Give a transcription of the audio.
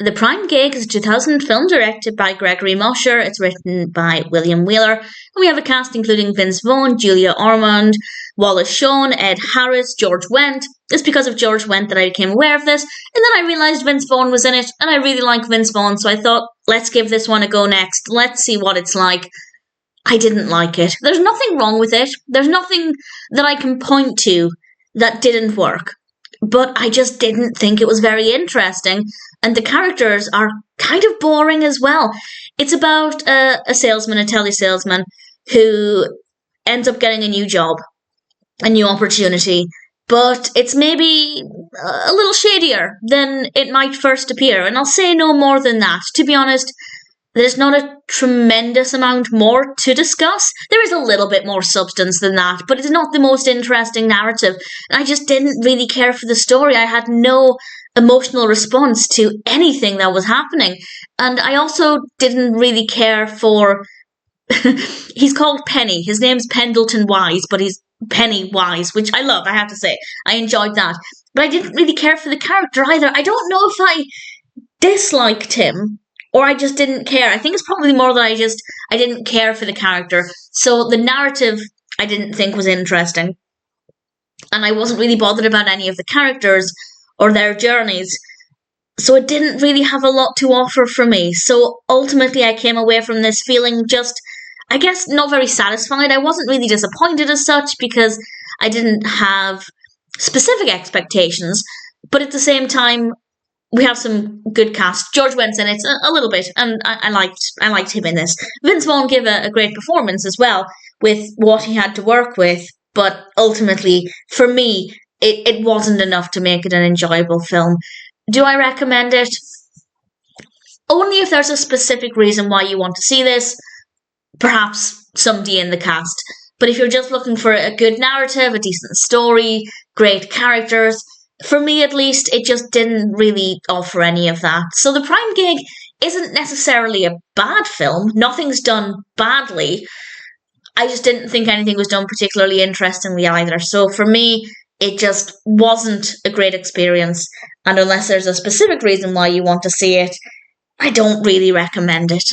The Prime Gig is a 2000 film directed by Gregory Mosher. It's written by William Wheeler. And we have a cast including Vince Vaughn, Julia Ormond, Wallace Shawn, Ed Harris, George Wendt. It's because of George Wendt that I became aware of this. And then I realised Vince Vaughn was in it. And I really like Vince Vaughn. So I thought, let's give this one a go next. Let's see what it's like. I didn't like it. There's nothing wrong with it. There's nothing that I can point to that didn't work. But I just didn't think it was very interesting. And the characters are kind of boring as well. It's about a salesman, a telesalesman, who ends up getting a new job, a new opportunity. But it's maybe a little shadier than it might first appear. And I'll say no more than that. To be honest, there's not a tremendous amount more to discuss. There is a little bit more substance than that, but it's not the most interesting narrative. And I just didn't really care for the story. I had no emotional response to anything that was happening. And I also didn't really care for... He's called Penny. His name's Pendelton Wise, but he's Penny Wise, which I love, I have to say. I enjoyed that. But I didn't really care for the character either. I don't know if I disliked him or I just didn't care. I think it's probably more that I didn't care for the character. So the narrative I didn't think was interesting. And I wasn't really bothered about any of the characters or their journeys. So it didn't really have a lot to offer for me. So ultimately I came away from this feeling just, I guess, not very satisfied. I wasn't really disappointed as such because I didn't have specific expectations. But at the same time, we have some good cast. George Wendt's in it a little bit, and I liked him in this. Vince Vaughn gave a great performance as well with what he had to work with, but ultimately, for me, it wasn't enough to make it an enjoyable film. Do I recommend it? Only if there's a specific reason why you want to see this, perhaps somebody in the cast. But if you're just looking for a good narrative, a decent story, great characters, for me at least, it just didn't really offer any of that. So The Prime Gig isn't necessarily a bad film. Nothing's done badly. I just didn't think anything was done particularly interestingly either. So for me, it just wasn't a great experience. And unless there's a specific reason why you want to see it, I don't really recommend it.